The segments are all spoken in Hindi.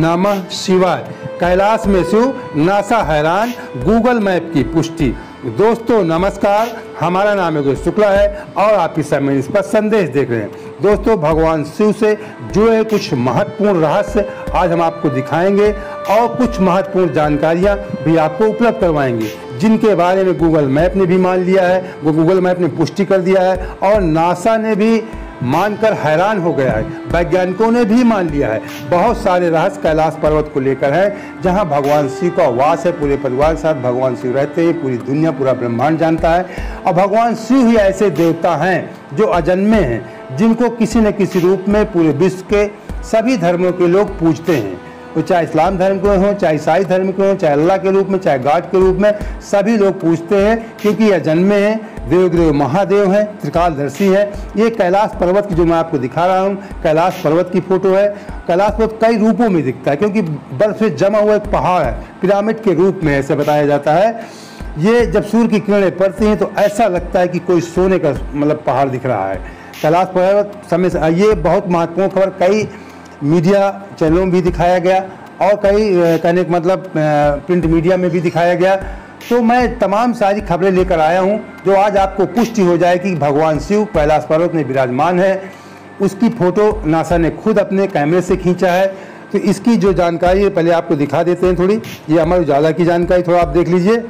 नमः शिवाय। कैलाश में शिव, नासा हैरान, गूगल मैप की पुष्टि। दोस्तों नमस्कार, हमारा नाम योगेश शुक्ला है और आप इस समय इस पर संदेश देख रहे हैं। दोस्तों भगवान शिव से जुड़े कुछ महत्वपूर्ण रहस्य आज हम आपको दिखाएंगे और कुछ महत्वपूर्ण जानकारियां भी आपको उपलब्ध करवाएंगे, जिनके बारे में गूगल मैप ने भी मान लिया है, वो गूगल मैप ने पुष्टि कर दिया है और नासा ने भी मानकर हैरान हो गया है, वैज्ञानिकों ने भी मान लिया है। बहुत सारे रहस्य कैलाश पर्वत को लेकर है, जहां भगवान शिव का वास है। पूरे परिवार के साथ भगवान शिव रहते हैं, पूरी दुनिया पूरा ब्रह्मांड जानता है। और भगवान शिव ही ऐसे देवता हैं जो अजन्मे हैं, जिनको किसी न किसी रूप में पूरे विश्व के सभी धर्मों के लोग पूजते हैं। वो चाहे इस्लाम धर्म के हों, चाहे ईसाई धर्म के हों, चाहे अल्लाह के रूप में, चाहे गॉड के रूप में, सभी लोग पूजते हैं, क्योंकि ये जन्मे हैं, देवदेव महादेव हैं, त्रिकालदर्शी हैं। ये कैलाश पर्वत की जो मैं आपको दिखा रहा हूँ, कैलाश पर्वत की फोटो है। कैलाश पर्वत कई रूपों में दिखता है, क्योंकि बर्फ से जमा हुआ एक पहाड़ है, पिरामिड के रूप में ऐसे बताया जाता है। ये जब सूर्य की किरणें पड़ती हैं तो ऐसा लगता है कि कोई सोने का मतलब पहाड़ दिख रहा है। कैलाश पर्वत समय से ये बहुत महत्वपूर्ण खबर कई मीडिया चैनलों में भी दिखाया गया और कई कहने का मतलब प्रिंट मीडिया में भी दिखाया गया। तो मैं तमाम सारी खबरें लेकर आया हूं, जो आज आपको पुष्टि हो जाए कि भगवान शिव कैलाश पर्वत में विराजमान है। उसकी फ़ोटो नासा ने खुद अपने कैमरे से खींचा है। तो इसकी जो जानकारी है पहले आपको दिखा देते हैं थोड़ी। ये अमर उजाला की जानकारी, थोड़ा आप देख लीजिए।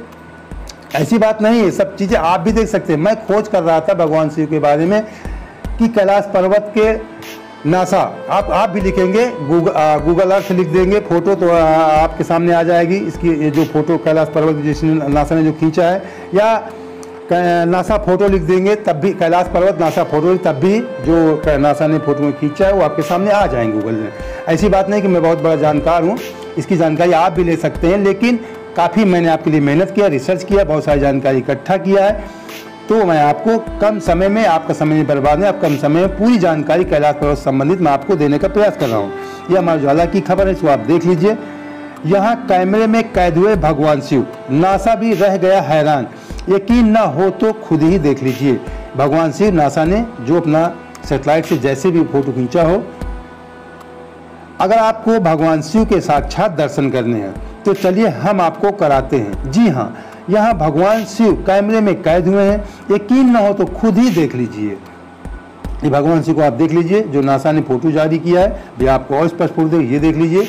ऐसी बात नहीं है, सब चीज़ें आप भी देख सकते हैं। मैं खोज कर रहा था भगवान शिव के बारे में कि कैलाश पर्वत के नासा, आप भी लिखेंगे, गूगल अर्थ लिख देंगे, फोटो तो आपके सामने आ जाएगी। इसकी ये जो फोटो कैलाश पर्वत जिसने नासा ने जो खींचा है, या नासा फोटो लिख देंगे तब भी, कैलाश पर्वत नासा फोटो, तब भी जो नासा ने फोटो में खींचा है वो आपके सामने आ जाएंगे गूगल में। ऐसी बात नहीं कि मैं बहुत बड़ा जानकार हूँ, इसकी जानकारी आप भी ले सकते हैं, लेकिन काफ़ी मैंने आपके लिए मेहनत किया, रिसर्च किया, बहुत सारी जानकारी इकट्ठा किया है। तो मैं आपको कम समय में, आपका समय नहीं बर्बाद है, आप कम समय में पूरी जानकारी कैलाश पर्वत संबंधित मैं आपको देने का प्रयास कर रहा हूँ। यह अमर उजाला की खबर है, इसको आप देख लीजिए। यहाँ कैमरे में कैद हुए भगवान शिव, नासा भी रह गया हैरान। यकीन ना हो तो खुद ही देख लीजिए। भगवान शिव, नासा ने जो अपना सैटेलाइट से जैसे भी फोटो खींचा हो। अगर आपको भगवान शिव के साक्षात दर्शन करने हैं तो चलिए हम आपको कराते हैं। जी हाँ, यहाँ भगवान शिव कैमरे में कैद हुए हैं। यकीन ना हो तो खुद ही देख लीजिए। ये भगवान शिव को आप देख लीजिए, जो नासा ने फोटो जारी किया है। भी आपको और स्पष्ट फोटो देख, ये देख लीजिए,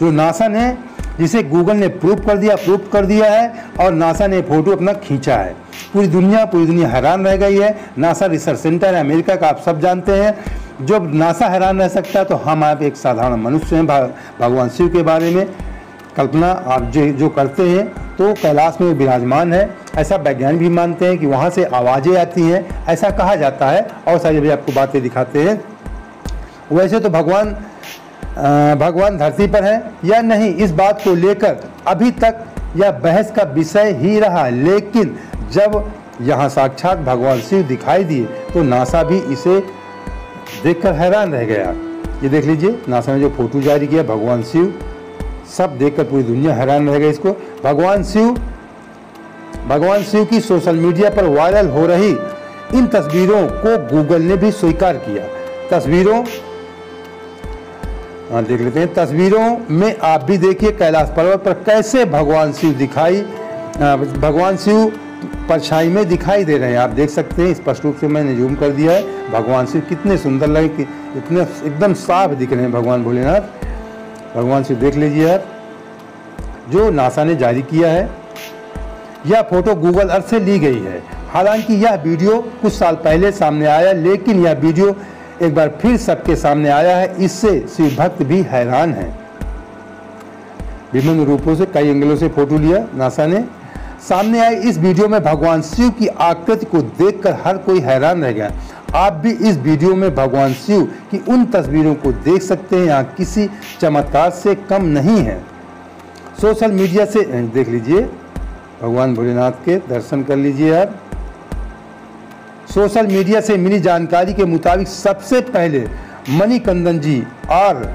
जो नासा ने, जिसे गूगल ने प्रूफ कर दिया है और नासा ने फोटो अपना खींचा है। पूरी दुनिया हैरान रह गई है। नासा रिसर्च सेंटर है अमेरिका का, आप सब जानते हैं। जब नासा हैरान रह सकता है तो हम आप एक साधारण मनुष्य हैं। भगवान शिव के बारे में कल्पना आप जो करते हैं तो कैलाश में विराजमान है, ऐसा वैज्ञानिक भी मानते हैं कि वहाँ से आवाज़ें आती हैं, ऐसा कहा जाता है। और सारी भी आपको बातें दिखाते हैं। वैसे तो भगवान धरती पर है या नहीं, इस बात को लेकर अभी तक यह बहस का विषय ही रहा, लेकिन जब यहाँ साक्षात भगवान शिव दिखाई दिए तो नासा भी इसे देखकर हैरान रह गया। ये देख लीजिए, नासा ने जो फोटो जारी किया भगवान शिव, सब देखकर पूरी दुनिया हैरान रह गई इसको। भगवान शिव की सोशल मीडिया पर वायरल हो रही इन तस्वीरों को गूगल ने भी स्वीकार किया। तस्वीरों देख लेते हैं। तस्वीरों में आप भी देखिए कैलाश पर्वत पर कैसे भगवान शिव परछाई में दिखाई दे रहे हैं। आप देख सकते हैं, स्पष्ट रूप से मैंने जूम कर दिया है। भगवान शिव कितने सुंदर लगे, कि इतने एकदम साफ दिख रहे हैं भगवान भोलेनाथ। भगवान शिव देख लीजिए आप, जो नासा ने जारी किया है। यह फोटो गूगल अर्थ से ली गई है। हालांकि यह वीडियो कुछ साल पहले सामने आया, लेकिन यह वीडियो एक बार फिर सबके सामने आया है। इससे शिव भक्त भी हैरान हैं। विभिन्न रूपों से, कई एंगलों से फोटो लिया नासा ने। सामने आई इस वीडियो में भगवान शिव की आकृति को देखकर हर कोई हैरान रह गया। आप भी इस वीडियो में भगवान शिव की उन तस्वीरों को देख सकते हैं, यहाँ किसी चमत्कार से कम नहीं है। सोशल मीडिया से देख लीजिए, भगवान भोलेनाथ के दर्शन कर लीजिए आप। सोशल मीडिया से मिली जानकारी के मुताबिक सबसे पहले मणिकंदन जी और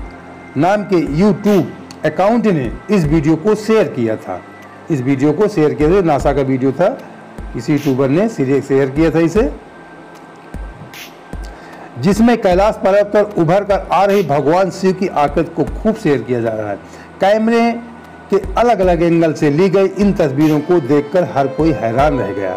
नाम के यूट्यूब अकाउंट ने इस वीडियो को शेयर किया था। नासा का वीडियो था, किसी यूट्यूबर ने शेयर किया था इसे, जिसमें कैलाश पर्वत पर उभर कर आ रही भगवान शिव की आकृति को खूब शेयर किया जा रहा है। कैमरे के अलग अलग एंगल से ली गई इन तस्वीरों को देखकर हर कोई हैरान रह गया।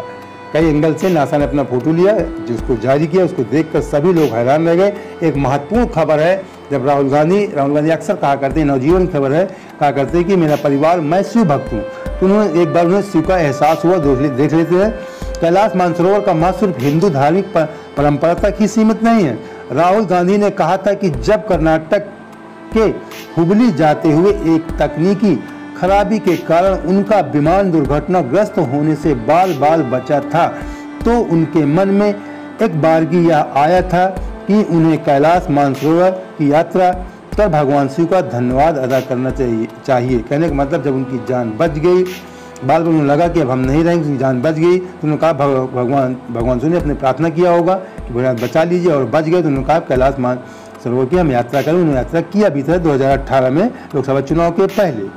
कई एंगल से नासा ने अपना फोटो लिया, जिसको जारी किया, उसको देखकर सभी लोग हैरान रह गए। एक महत्वपूर्ण खबर है, जब राहुल गांधी अक्सर कहा करते हैं, नवजीवन खबर है, कहा करते हैं कि मेरा परिवार, मैं शिव भक्त हूँ, तो उन्होंने एक बार उन्हें शिव का एहसास हुआ, देख लेते हैं। कैलाश मानसरोवर का महत्व सिर्फ हिंदू धार्मिक परंपरा तक ही सीमित नहीं है। राहुल गांधी ने कहा था कि जब कर्नाटक के हुबली जाते हुए एक तकनीकी खराबी के कारण उनका विमान दुर्घटनाग्रस्त होने से बाल बाल बचा था, तो उनके मन में एक बारगी यह आया था कि उन्हें कैलाश मानसरोवर की यात्रा कर भगवान शिव का धन्यवाद अदा करना चाहिए। कहने का मतलब जब उनकी जान बच गई, बाल उन्हें लगा कि अब हम नहीं रहेंगे, उनकी जान बच गई, तो उन्होंने कहा भगवान शिव ने अपने प्रार्थना किया होगा कि भगवान बचा लीजिए, और बच गए तो उन्होंने कहा कैलाश मानसरोवर की हम यात्रा करें। उन्होंने यात्रा किया भी था 2018 में लोकसभा चुनाव के पहले।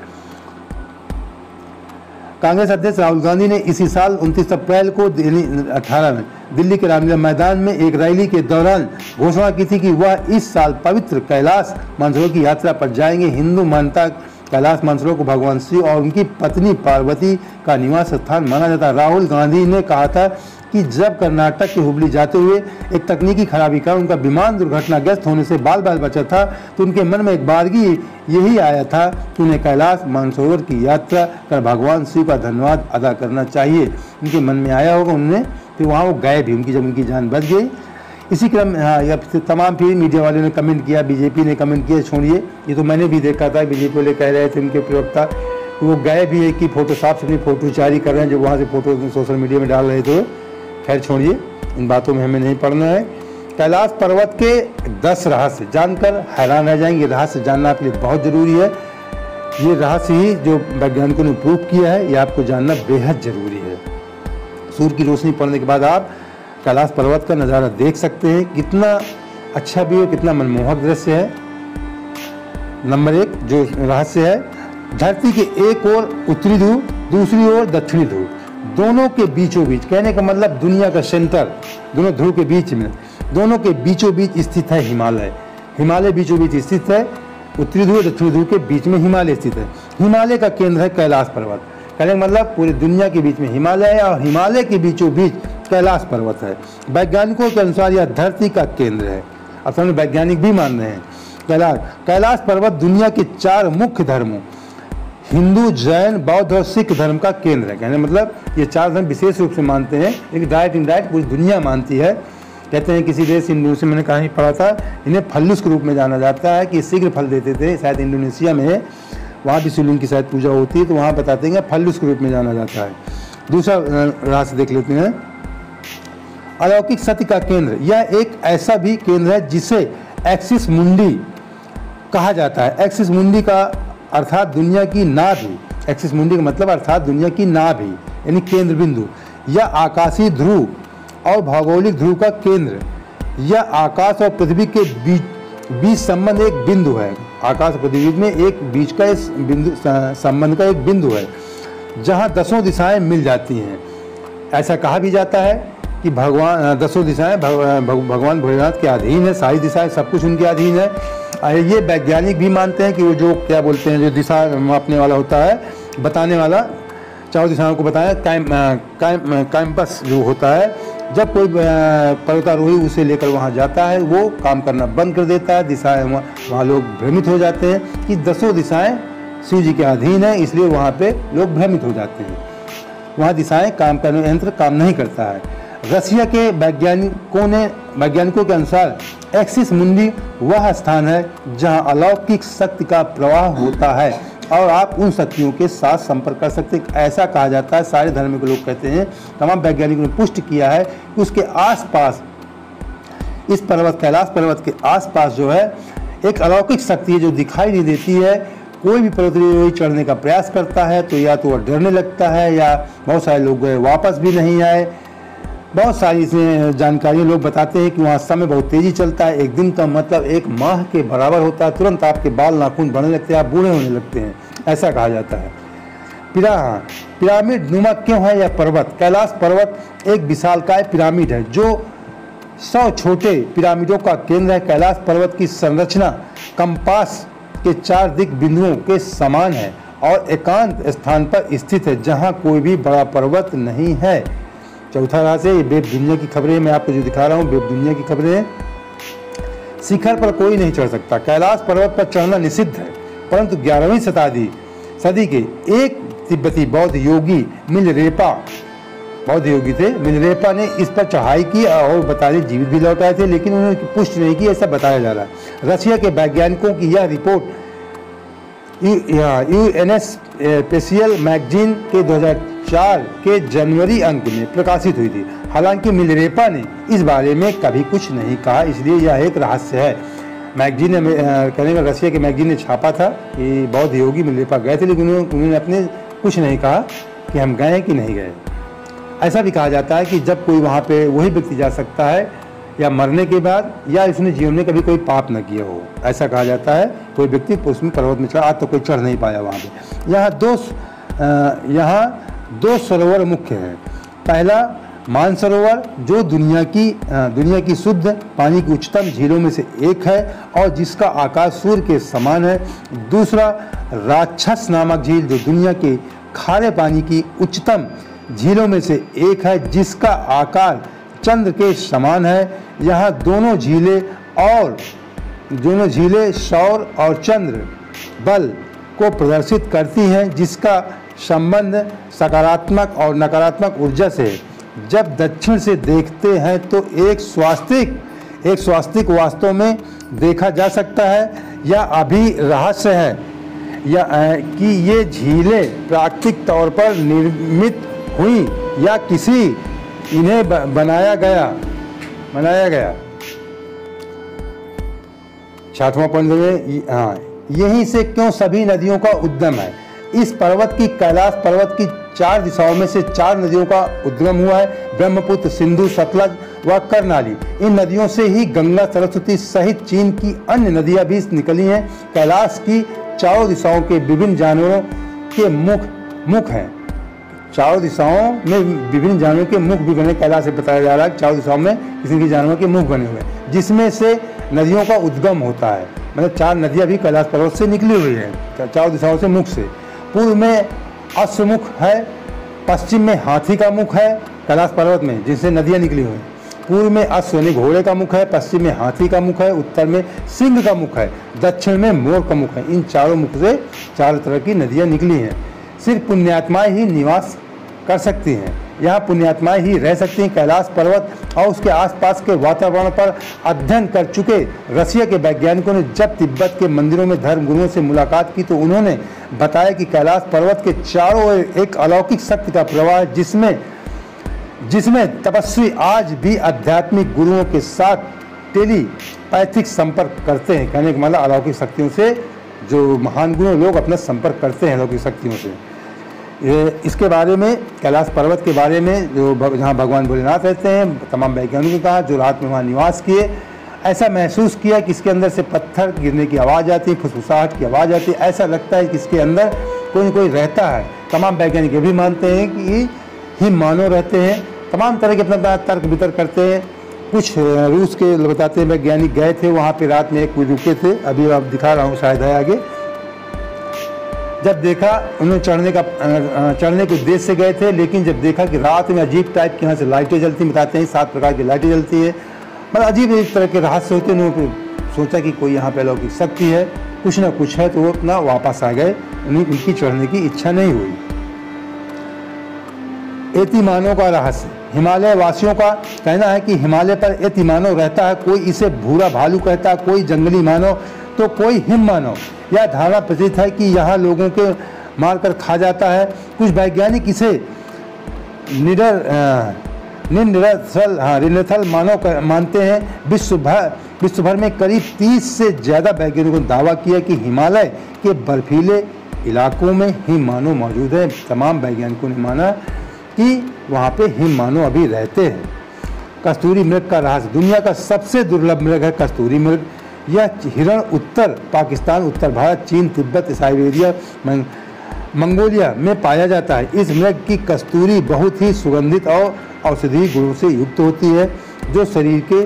कांग्रेस अध्यक्ष राहुल गांधी ने इसी साल 29 अप्रैल को 2018 में दिल्ली के रामलीला मैदान में एक रैली के दौरान घोषणा की थी कि वह इस साल पवित्र कैलाश मानसरोवर की यात्रा पर जाएंगे। हिंदू मान्यता कैलाश मानसरोवर को भगवान शिव और उनकी पत्नी पार्वती का निवास स्थान माना जाता है। राहुल गांधी ने कहा था कि जब कर्नाटक के हुबली जाते हुए एक तकनीकी खराबी का उनका विमान दुर्घटनाग्रस्त होने से बाल बाल बचा था, तो उनके मन में एक बारगी यही आया था कि उन्हें कैलाश मानसरोवर की यात्रा कर भगवान शिव का धन्यवाद अदा करना चाहिए। उनके मन में आया होगा, उन्होंने फिर वहाँ वो गए भी, उनकी जब उनकी जान बच गई। इसी क्रम में तमाम फिर मीडिया वालों ने कमेंट किया, बीजेपी ने कमेंट किया, छोड़िए ये तो मैंने भी देखा था, बीजेपी वाले कह रहे थे उनके प्रवक्ता वो गए भी है कि फोटो साफ से अपनी फोटो जारी कर रहे हैं, जो वहाँ से फोटो सोशल मीडिया में डाल रहे थे। खैर छोड़िए, इन बातों में हमें नहीं पढ़ना है। कैलाश पर्वत के 10 रहस्य जानकर हैरान रह जाएंगे। रहस्य जानना आपके लिए बहुत ज़रूरी है। ये रहस्य ही जो वैज्ञानिकों ने प्रूव किया है, ये आपको जानना बेहद ज़रूरी है। सूर्य की रोशनी पड़ने के बाद आप कैलाश पर्वत का नज़ारा देख सकते हैं, कितना अच्छा भी है, कितना मनमोहक दृश्य है। नंबर 1 जो रहस्य है, धरती के एक ओर उत्तरी ध्रुव, दूसरी ओर दक्षिणी ध्रुव, दोनों के बीचों बीच, कहने का मतलब दुनिया का सेंटर, दोनों ध्रुव के बीच में, दोनों के बीचों बीच स्थित है हिमालय। हिमालय बीचों बीच स्थित है, उत्तरी ध्रुव दक्षिणी ध्रुव के बीच में हिमालय स्थित है। हिमालय का केंद्र है कैलाश पर्वत। कहने का मतलब पूरी दुनिया के बीच में हिमालय है और हिमालय के बीचों बीच कैलाश पर्वत है। वैज्ञानिकों के अनुसार यह धरती का केंद्र है। अब समझ, वैज्ञानिक भी मान रहे हैं। कैलाश पर्वत दुनिया के 4 मुख्य धर्मों हिंदू, जैन, बौद्ध और सिख धर्म का केंद्र है। कहने मतलब ये 4 धर्म विशेष रूप से मानते हैं, लेकिन डायरेक्ट इनडायरेक्ट पूरी दुनिया मानती है। कहते हैं किसी देश इंडोनेशिया, मैंने कहीं पढ़ा था, इन्हें फल्लुस के रूप में जाना जाता है कि शीघ्र फल देते थे। शायद इंडोनेशिया में वहाँ भी शिवलिंग की शायद पूजा होती है, तो वहाँ बताते हैं फल्लुस के रूप में जाना जाता है। दूसरा रहस्य देख लेते हैं, अलौकिक सत्य का केंद्र। यह एक ऐसा भी केंद्र है जिसे एक्सिस मुंडी कहा जाता है। एक्सिस मुंडी का अर्थात दुनिया की नाभि, एक्सिस मुंडी का मतलब अर्थात दुनिया की नाभि यानी केंद्र बिंदु। यह आकाशीय ध्रुव और भौगोलिक ध्रुव का केंद्र, यह आकाश और पृथ्वी के बीच संबंध एक बिंदु है। आकाश और पृथ्वी में एक बीच का इस बिंदु संबंध का एक बिंदु है, जहाँ 10 दिशाएं मिल जाती हैं। ऐसा कहा भी जाता है कि भगवान 10 दिशाएं भगवान भोलेनाथ के अधीन है, सारी दिशाएं सब कुछ उनके अधीन है। ये वैज्ञानिक भी मानते हैं कि वो जो क्या बोलते हैं, जो दिशा मापने वाला होता है, बताने वाला, 4 दिशाओं को बताया, कैंपस जो होता है, जब कोई पर्वतारोही उसे लेकर वहाँ जाता है, वो काम करना बंद कर देता है। दिशाएं वहाँ लोग भ्रमित हो जाते हैं कि 10 दिशाएं शिव जी के अधीन है, इसलिए वहाँ पे लोग भ्रमित हो जाते हैं। वहाँ दिशाएं काम करने यंत्र काम नहीं करता है। रसिया के वैज्ञानिकों के अनुसार एक्सिस मुंडी वह स्थान है जहाँ अलौकिक शक्ति का प्रवाह होता है और आप उन शक्तियों के साथ संपर्क कर सकते हैं। ऐसा कहा जाता है, सारे धर्म के लोग कहते हैं, तमाम वैज्ञानिकों ने पुष्टि किया है कि उसके आसपास, इस पर्वत कैलाश पर्वत के आसपास जो है एक अलौकिक शक्ति है जो दिखाई नहीं देती है। कोई भी पर्वतारोही चढ़ने का प्रयास करता है तो या तो वह डरने लगता है, या बहुत सारे लोग गए वापस भी नहीं आए। बहुत सारी इसमें जानकारियाँ लोग बताते हैं कि वहाँ समय बहुत तेज़ी चलता है। एक दिन का मतलब 1 माह के बराबर होता है। तुरंत आपके बाल नाखून बढ़ने लगते हैं, आप बूढ़े होने लगते हैं, ऐसा कहा जाता है। पिरामिड नुमा क्यों है यह पर्वत? कैलाश पर्वत एक विशालकाय पिरामिड है जो 100 छोटे पिरामिडों का केंद्र है। कैलाश पर्वत की संरचना कंपास के 4 दिक बिंदुओं के समान है और एकांत स्थान पर स्थित है जहां कोई भी बड़ा पर्वत नहीं है। चौथा रहस्य, ये वेब दुनिया की खबरें मैं आपको जो दिखा रहा हूँ वेब दुनिया की खबरें हैं। शिखर पर कोई नहीं चढ़ सकता। कैलाश पर्वत पर चढ़ना निषिद्ध है, परंतु 11वीं सदी के एक तिब्बती बौद्ध योगी मिलरेपा ने इस पर चढ़ाई की और बताने जीवित भी लौट आए थे, लेकिन उन्होंने पुष्टि नहीं की, ऐसा बताया जा रहा है। रशिया के वैज्ञानिकों की यह रिपोर्ट यूएनएस स्पेशियल मैगजीन के 2004 के जनवरी अंक में प्रकाशित हुई थी। हालांकि मिलरेपा ने इस बारे में कभी कुछ नहीं कहा, इसलिए यह एक रहस्य है। मैगजीन ने कहने का रशिया के मैगजीन ने छापा था कि बौद्ध योगी मिलरेपा गए थे, लेकिन उन्होंने अपने कुछ नहीं कहा कि हम गए कि नहीं गए। ऐसा भी कहा जाता है कि जब कोई वहाँ पे वही व्यक्ति जा सकता है या मरने के बाद या इसने जीवन में कभी कोई पाप न किया हो, ऐसा कहा जाता है। कोई व्यक्ति उसमें पर्वत में चढ़ा, आज तो कोई चढ़ नहीं पाया वहाँ पे। यहाँ दो सरोवर मुख्य हैं। पहला मानसरोवर जो दुनिया की शुद्ध पानी की उच्चतम झीलों में से एक है और जिसका आकार सूर्य के समान है। दूसरा राक्षस नामक झील जो दुनिया के खारे पानी की उच्चतम झीलों में से एक है जिसका आकार चंद्र के समान है। यहाँ दोनों झीलें सौर और चंद्र बल को प्रदर्शित करती हैं, जिसका संबंध सकारात्मक और नकारात्मक ऊर्जा से है। जब दक्षिण से देखते हैं तो एक स्वास्तिक वास्तव में देखा जा सकता है। यह अभी रहस्य है या कि ये झीलें प्राकृतिक तौर पर निर्मित हुई या किसी इन्हें बनाया गया। 6वां पॉइंट में यहीं से क्यों सभी नदियों का उद्गम है। इस पर्वत की कैलाश पर्वत की 4 दिशाओं में से 4 नदियों का उद्गम हुआ है, ब्रह्मपुत्र, सिंधु, सतलज व कर्णाली। इन नदियों से ही गंगा, सरस्वती सहित चीन की अन्य नदियां भी निकली हैं। कैलाश की चारों दिशाओं के विभिन्न जानवरों के मुख हैं। चारों दिशाओं में विभिन्न जानवरों के मुख भी बने। कैलाश से बताया जा रहा है चारों दिशाओं में किसी के जानवरों के मुख बने हुए हैं, जिसमें से नदियों का उद्गम होता है। मतलब 4 नदियां भी कैलाश पर्वत से निकली हुई हैं, चारों दिशाओं से मुख से। पूर्व में अश्वमुख है, पश्चिम में हाथी का मुख है कैलाश पर्वत में, जिनसे नदियां निकली हुई हैं। पूर्व में अश्व यानी घोड़े का मुख है, पश्चिम में हाथी का मुख है, उत्तर में सिंह का मुख है, दक्षिण में मोर का मुख है। इन चारों मुख से 4 तरह की नदियां निकली हैं। सिर्फ पुण्यात्माएं ही निवास कर सकती हैं, यहाँ पुण्यात्माएं ही रह सकती हैं। कैलाश पर्वत और उसके आसपास के वातावरण पर अध्ययन कर चुके रशिया के वैज्ञानिकों ने जब तिब्बत के मंदिरों में धर्मगुरुओं से मुलाकात की तो उन्होंने बताया कि कैलाश पर्वत के चारों ओर एक अलौकिक शक्ति का प्रवाह है, जिसमें तपस्वी आज भी आध्यात्मिक गुरुओं के साथ टेलीपैथिक संपर्क करते हैं। कहने का मतलब अलौकिक शक्तियों से जो महान गुरु लोग अपना संपर्क करते हैं अलौकिक शक्तियों से। इसके बारे में कैलाश पर्वत के बारे में जो जहाँ भगवान भोलेनाथ रहते हैं, तमाम वैज्ञानिकों ने कहा जो रात में वहाँ निवास किए, ऐसा महसूस किया कि इसके अंदर से पत्थर गिरने की आवाज़ आती है, फुसफुसाहट की आवाज़ आती है, ऐसा लगता है कि इसके अंदर कोई न कोई रहता है। तमाम वैज्ञानिक ये भी मानते हैं कि हिम मानव रहते हैं। तमाम तरह के अपना तर्क वितर्क करते हैं। कुछ रूस के बताते हैं वैज्ञानिक गए थे वहाँ पे, रात में एक कोई रुके थे, अभी आप दिखा रहा हूँ शायद है आगे। जब देखा उन्होंने चढ़ने के उद्देश्य से गए थे, लेकिन जब देखा कि रात में अजीब टाइप के यहाँ से लाइटें जलती, बताते हैं 7 प्रकार की लाइटें जलती है, मतलब अजीब एक तरह के रहस्य होते हैं। उन्होंने सोचा कि कोई यहाँ पे अलौकिक शक्ति है, कुछ ना कुछ है, तो वो अपना वापस आ गए, उनकी चढ़ने की इच्छा नहीं हुई। एतिमानों का रहस्य। हिमालय वासियों का कहना है कि हिमालय पर एतिमानव रहता है। कोई इसे भूरा भालू कहता है, कोई जंगली मानव, तो कोई हिम मानव। यह धारणा प्रचलित है कि यहाँ लोगों के मारकर खा जाता है। कुछ वैज्ञानिक इसे निरथल मानव मानते हैं। विश्व भर में करीब 30 से ज़्यादा वैज्ञानिकों ने दावा किया कि हिमालय के बर्फीले इलाकों में हिम मानव मौजूद है। तमाम वैज्ञानिकों ने माना कि वहाँ पे हिम मानव अभी रहते हैं। कस्तूरी मृग का रहस्य। दुनिया का सबसे दुर्लभ मृग है कस्तूरी मृग। यह हिरण उत्तर पाकिस्तान, उत्तर भारत, चीन, तिब्बत, साइबेरिया, मंगोलिया में पाया जाता है। इस मृग की कस्तूरी बहुत ही सुगंधित और औषधीय गुणों से युक्त होती है, जो शरीर के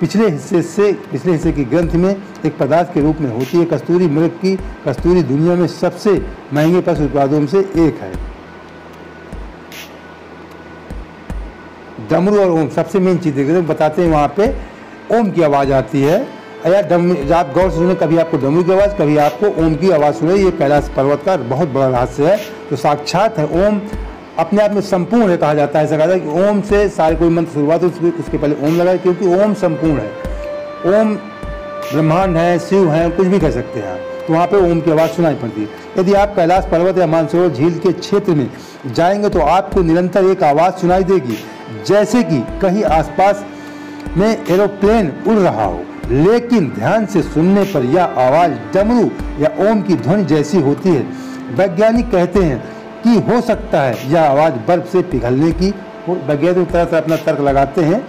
पिछले हिस्से की ग्रंथि में एक पदार्थ के रूप में होती है। कस्तूरी मृग की कस्तूरी दुनिया में सबसे महंगे पशु उत्पादों में से एक है। डमरू और ओम सबसे मेन चीज़ देखते हैं, बताते हैं वहाँ पे ओम की आवाज़ आती है। यार आप गौर से सुने, कभी आपको डमरू की आवाज़, कभी आपको ओम की आवाज़ सुने। ये कैलाश पर्वत का बहुत बड़ा रहस्य है, तो साक्षात है। ओम अपने आप में संपूर्ण है, कहा जाता है। ऐसा कहा जाता है कि ओम से सारे कोई मंत्र शुरुआत हो उसके पहले ओम लगाए, क्योंकि ओम संपूर्ण है। ओम ब्रह्मांड है, शिव है, कुछ भी कह सकते हैं आप, तो वहाँ पे ओम की आवाज़ सुनाई पड़ती है। यदि आप कैलाश पर्वत या मानसरोवर झील के क्षेत्र में जाएंगे तो आपको निरंतर एक आवाज़ सुनाई देगी, जैसे कि कहीं आसपास में एरोप्लेन उड़ रहा हो। लेकिन ध्यान से सुनने पर यह आवाज़ डमरू या ओम की ध्वनि जैसी होती है। वैज्ञानिक कहते हैं कि हो सकता है यह आवाज़ बर्फ से पिघलने की हो। वैज्ञानिक तरह से अपना तर्क लगाते हैं,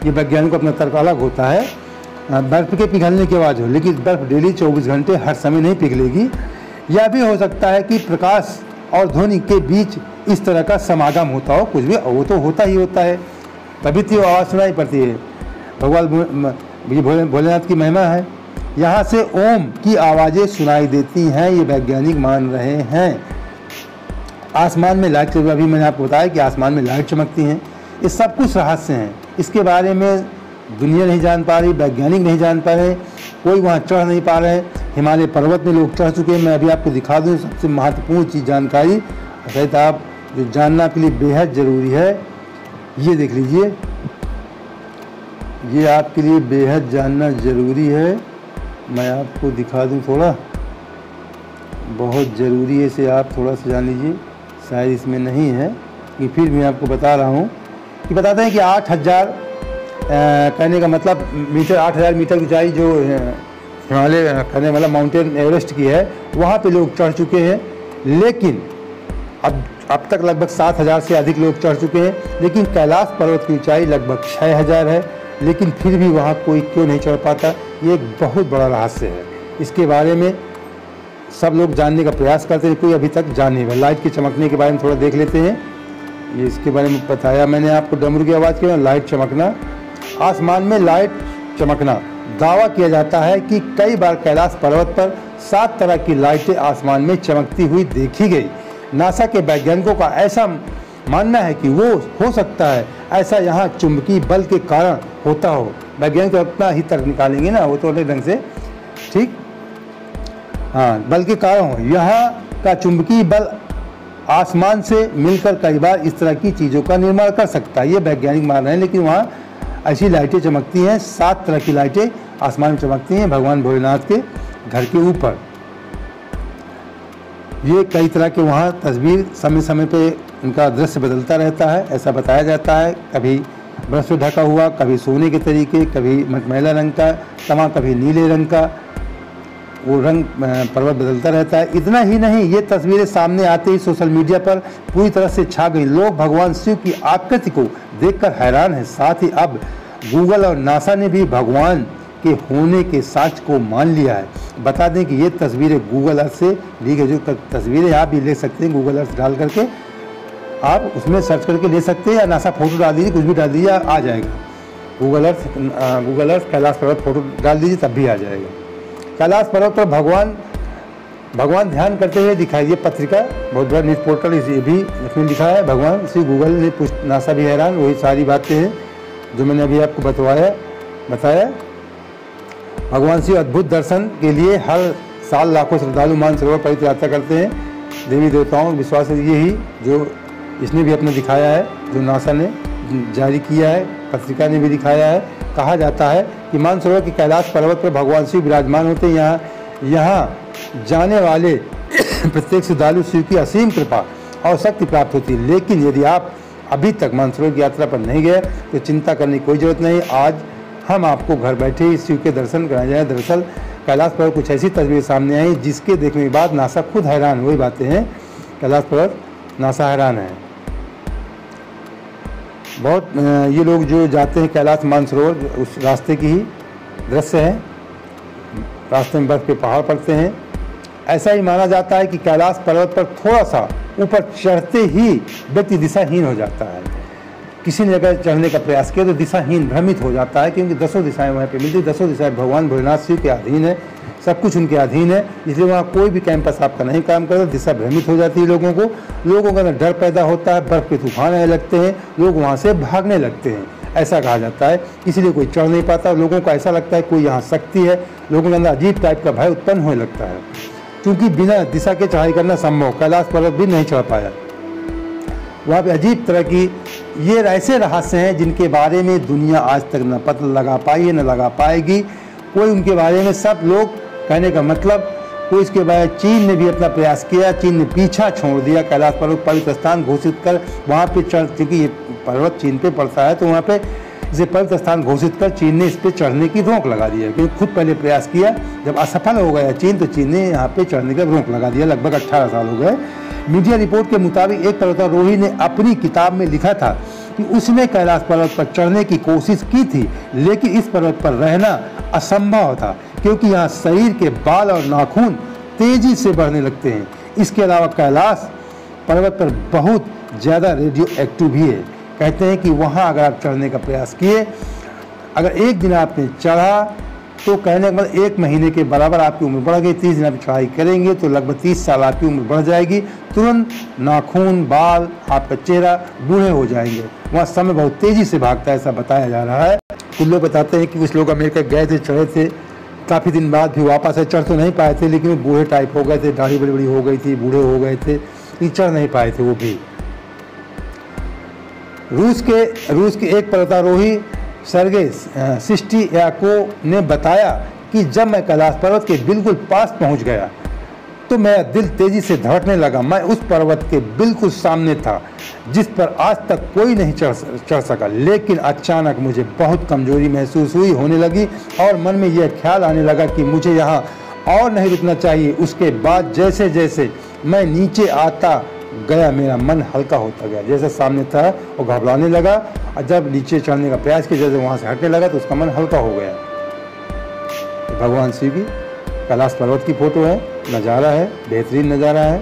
ये वैज्ञानिक अपना तर्क अलग होता है। बर्फ के पिघलने की आवाज़ हो, लेकिन बर्फ डेली 24 घंटे हर समय नहीं पिघलेगी। यह भी हो सकता है कि प्रकाश और ध्वनि के बीच इस तरह का समागम होता हो, कुछ भी वो तो होता ही होता है, तभी तो आवाज़ सुनाई पड़ती है। भगवान ये भोलेनाथ की महिमा है। यहाँ से ओम की आवाज़ें सुनाई देती हैं, ये वैज्ञानिक मान रहे हैं। आसमान में लाइट, अभी मैंने आपको बताया कि आसमान में लाइट चमकती हैं। ये सब कुछ रहस्य हैं, इसके बारे में दुनिया नहीं जान पा रही, वैज्ञानिक नहीं जान पा रहे, कोई वहाँ चढ़ नहीं पा रहे। हिमालय पर्वत में लोग चढ़ चुके हैं। मैं अभी आपको दिखा दूँ सबसे महत्वपूर्ण चीज़, जानकारी शायद आप जो जानना के लिए बेहद ज़रूरी है। ये देख लीजिए, ये आपके लिए बेहद जानना ज़रूरी है। मैं आपको दिखा दूं, थोड़ा बहुत ज़रूरी है, इसे आप थोड़ा सा जान लीजिए। शायद इसमें नहीं है, कि फिर भी आपको बता रहा हूँ कि बताते हैं कि 8000 कहने का मतलब मीटर, 8000 मीटर की ऊंचाई जो हिमालय कहने वाला माउंटेन एवरेस्ट की है, वहाँ पे लोग चढ़ चुके हैं। लेकिन अब तक लगभग 7000 से अधिक लोग चढ़ चुके हैं। लेकिन कैलाश पर्वत की ऊंचाई लगभग 6000 है, लेकिन फिर भी वहाँ कोई क्यों नहीं चढ़ पाता, ये एक बहुत बड़ा रहस्य है। इसके बारे में सब लोग जानने का प्रयास करते हैं, कोई अभी तक जान नहीं पाया। लाइट के चमकने के बारे में थोड़ा देख लेते हैं। ये इसके बारे में बताया मैंने आपको, डमरू की आवाज़ के लाइट चमकना, आसमान में लाइट चमकना। दावा किया जाता है कि कई बार कैलाश पर्वत पर 7 तरह की लाइटें आसमान में चमकती हुई देखी गई। नासा के वैज्ञानिकों का ऐसा मानना है कि वो हो सकता है ऐसा यहाँ चुंबकीय बल के कारण होता हो। वैज्ञानिक अपना ही तर्क निकालेंगे ना, वो तो अलग ढंग से, ठीक, हाँ, बल के कारण हो। यहाँ का चुंबकीय बल आसमान से मिलकर कई बार इस तरह की चीज़ों का निर्माण कर सकता है, ये वैज्ञानिक मान रहे हैं। लेकिन वहाँ ऐसी लाइटें चमकती हैं, 7 तरह की लाइटें आसमान में चमकती हैं भगवान भोलेनाथ के घर के ऊपर। ये कई तरह के वहाँ तस्वीर समय समय पे उनका दृश्य बदलता रहता है, ऐसा बताया जाता है। कभी बर्फ से ढका हुआ, कभी सोने के तरीके, कभी मटमैला रंग का तमा, कभी नीले रंग का, वो रंग पर्वत बदलता रहता है। इतना ही नहीं, ये तस्वीरें सामने आते ही सोशल मीडिया पर पूरी तरह से छा गई। लोग भगवान शिव की आकृति को देखकर हैरान हैं। साथ ही अब गूगल और नासा ने भी भगवान के होने के सच को मान लिया है। बता दें कि ये तस्वीरें गूगल अर्थ से ली गई, जो तस्वीरें आप भी ले सकते हैं गूगल अर्थ डाल करके, आप उसमें सर्च करके ले सकते हैं, या नासा फोटो डाल दीजिए, कुछ भी डाल दीजिए, आ जाएगा। गूगल अर्थ कैलाश पर्वत फोटो डाल दीजिए, तब भी आ जाएगा। कैलाश पर्वत पर भगवान ध्यान करते हुए दिखाई दिए। पत्रिका बहुत बड़ा न्यूज़ पोर्टल इसे भी इसमें लिखा है, भगवान श्री गूगल ने नासा भी हैरान। वही सारी बातें हैं जो मैंने अभी आपको बताया। भगवान शिव अद्भुत दर्शन के लिए हर साल लाखों श्रद्धालु मानसरोवर पवित्र यात्रा करते हैं। देवी देवताओं विश्वास है यही जो इसने भी अपना दिखाया है, जो नासा ने जारी किया है, पत्रिका ने भी दिखाया है। कहा जाता है कि मानसरोवर के कैलाश पर्वत पर भगवान शिव विराजमान होते हैं। यहाँ जाने वाले प्रत्येक श्रद्धालु शिव की असीम कृपा और शक्ति प्राप्त होती है। लेकिन यदि आप अभी तक मानसरोवर की यात्रा पर नहीं गए तो चिंता करने की कोई ज़रूरत नहीं। आज हम आपको घर बैठे ही शिव के दर्शन कराए जाए। दरअसल कैलाश पर्वत कुछ ऐसी तस्वीर सामने आई जिसके देखने के बाद नासा खुद हैरान। वही बातें हैं, कैलाश पर्वत नासा हैरान है बहुत। ये लोग जो जाते हैं कैलाश मानसरोवर, उस रास्ते की ही दृश्य है। रास्ते में बर्फ के पहाड़ पड़ते हैं। ऐसा ही माना जाता है कि कैलाश पर्वत पर थोड़ा सा ऊपर चढ़ते ही व्यक्ति दिशाहीन हो जाता है। किसी ने अगर चढ़ने का प्रयास किया तो दिशाहीन भ्रमित हो जाता है, क्योंकि 10 दिशाएं वहाँ पे मिलती, 10 दिशाएं भगवान भोलेनाथ शिव के अधीन है, सब कुछ उनके अधीन है, इसलिए वहाँ कोई भी कैंपस आपका नहीं काम करता। दिशा भ्रमित हो जाती है लोगों को, लोगों के अंदर डर पैदा होता है, बर्फ़ के तूफान आने लगते हैं, लोग वहाँ से भागने लगते हैं, ऐसा कहा जाता है। इसलिए कोई चढ़ नहीं पाता, लोगों को ऐसा लगता है कोई यहाँ शक्ति है, लोगों के अंदर अजीब टाइप का भय उत्पन्न होने लगता है, क्योंकि बिना दिशा के चढ़ाई करना संभव, कैलाश पर्वत भी नहीं चढ़ पाया। वहाँ पे अजीब तरह की ये ऐसे रहस्य हैं जिनके बारे में दुनिया आज तक न पता लगा पाई है, न लगा पाएगी कोई उनके बारे में। सब लोग कहने का मतलब, कोई इसके बाद चीन ने भी अपना प्रयास किया, चीन ने पीछा छोड़ दिया, कैलाश पर्वत पवित्र स्थान घोषित कर वहाँ पे चढ़, क्योंकि ये पर्वत चीन पे पड़ता है तो वहाँ पे इसे पवित्र स्थान घोषित कर चीन ने इस पर चढ़ने की रोक लगा दी है, क्योंकि खुद पहले प्रयास किया, जब असफल हो गया चीन तो चीन ने यहाँ पे चढ़ने का रोक लगा दिया। लगभग 18 साल हो गए। मीडिया रिपोर्ट के मुताबिक एक पर्वतारोही ने अपनी किताब में लिखा था कि उसने कैलाश पर्वत पर चढ़ने की कोशिश की थी, लेकिन इस पर्वत पर रहना असंभव था, क्योंकि यहाँ शरीर के बाल और नाखून तेजी से बढ़ने लगते हैं। इसके अलावा कैलाश पर्वत पर बहुत ज़्यादा रेडियो एक्टिव भी है। कहते हैं कि वहाँ अगर आप चढ़ने का प्रयास किए, अगर एक दिन आपने चढ़ा तो कहने का मतलब 1 महीने के बराबर आपकी उम्र बढ़ गई। 30 दिन आप चढ़ाई करेंगे तो लगभग 30 साल आपकी उम्र बढ़ जाएगी। तुरंत नाखून, बाल, आपका चेहरा बूढ़े हो जाएंगे। वहाँ समय बहुत तेज़ी से भागता है, ऐसा बताया जा रहा है। कुछ लोग बताते हैं कि कुछ लोग अमेरिका गए थे, चढ़े थे, काफ़ी दिन बाद भी वापस आए, चढ़ तो नहीं पाए थे, लेकिन वो बूढ़े टाइप हो गए थे, दाढ़ी बड़ी बड़ी हो गई थी, बूढ़े हो गए थे, लेकिन चढ़ नहीं पाए थे वो भी। रूस के एक पर्वतारोही सर्गे सिस्टियाको ने बताया कि जब मैं कैलाश पर्वत के बिल्कुल पास पहुंच गया तो मेरा दिल तेजी से धड़कने लगा। मैं उस पर्वत के बिल्कुल सामने था जिस पर आज तक कोई नहीं चढ़ सका, लेकिन अचानक मुझे बहुत कमजोरी महसूस हुई होने लगी और मन में यह ख्याल आने लगा कि मुझे यहाँ और नहीं रुकना चाहिए। उसके बाद जैसे जैसे मैं नीचे आता गया मेरा मन हल्का होता गया। जैसे सामने था वो घबराने लगा, और जब नीचे चढ़ने का प्रयास किया, जैसे वहाँ से हटने लगा तो उसका मन हल्का हो गया। भगवान शिव की कैलाश पर्वत की फोटो है, नज़ारा है, बेहतरीन नज़ारा है।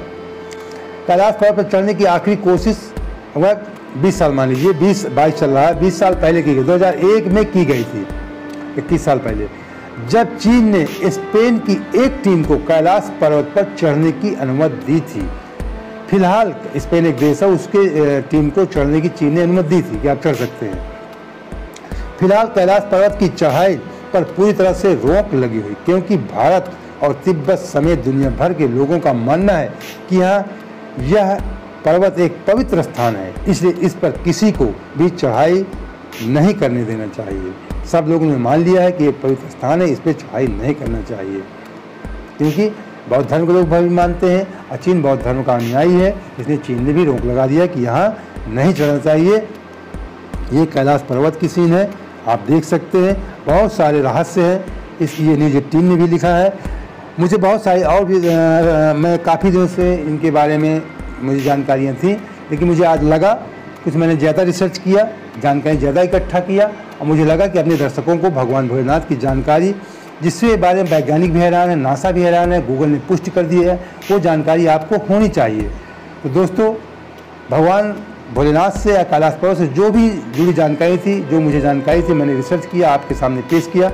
कैलाश पर्वत पर चढ़ने की आखिरी कोशिश वह 20 साल मान लीजिए, 20-22 चल रहा है, 20 साल पहले की गई, 2001 में की गई थी, 21 साल पहले, जब चीन ने स्पेन की एक टीम को कैलाश पर्वत पर चढ़ने की अनुमति दी थी। फिलहाल स्पेन एक देश है, उसके टीम को चढ़ने की चीन ने अनुमति दी थी कि आप चढ़ सकते हैं। फिलहाल कैलाश पर्वत की चढ़ाई पर पूरी तरह से रोक लगी हुई, क्योंकि भारत और तिब्बत समेत दुनिया भर के लोगों का मानना है कि यह पर्वत एक पवित्र स्थान है, इसलिए इस पर किसी को भी चढ़ाई नहीं करने देना चाहिए। सब लोगों ने मान लिया है कि ये पवित्र स्थान है, इस पर चढ़ाई नहीं करना चाहिए, क्योंकि बौद्ध धर्म के लोग भी मानते हैं और चीन बौद्ध धर्म का अनुयायी है, इसलिए चीन ने भी रोक लगा दिया कि यहाँ नहीं चढ़ना चाहिए। ये कैलाश पर्वत की सीन है, आप देख सकते हैं, बहुत सारे रहस्य हैं। ये न्यूज़ 18 ने भी लिखा है। मुझे बहुत सारी और भी मैं काफ़ी दिनों से इनके बारे में मुझे जानकारियाँ थी, लेकिन मुझे आज लगा कुछ मैंने ज़्यादा रिसर्च किया, जानकारी ज़्यादा इकट्ठा किया, और मुझे लगा कि अपने दर्शकों को भगवान भोलेनाथ की जानकारी, जिसके बारे में वैज्ञानिक भी हैरान है, नासा भी हैरान है, गूगल ने पुष्टि कर दी है, वो जानकारी आपको होनी चाहिए। तो दोस्तों, भगवान भोलेनाथ से या कैलाश पर्वत से जो भी जुड़ी जानकारी थी, जो मुझे जानकारी थी, मैंने रिसर्च किया, आपके सामने पेश किया।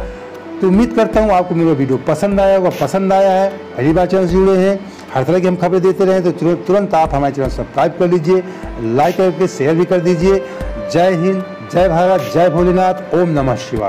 तो उम्मीद करता हूँ आपको मेरा वीडियो पसंद आया होगा। पसंद आया है, पहली बार चैनल से जुड़े हैं, हर तरह की हम खबरें देते रहें, तो तुरंत आप हमारे चैनल सब्सक्राइब कर लीजिए, लाइक करके शेयर भी कर दीजिए। जय हिंद, जय भारत, जय भोलेनाथ, ओम नमः शिवाय।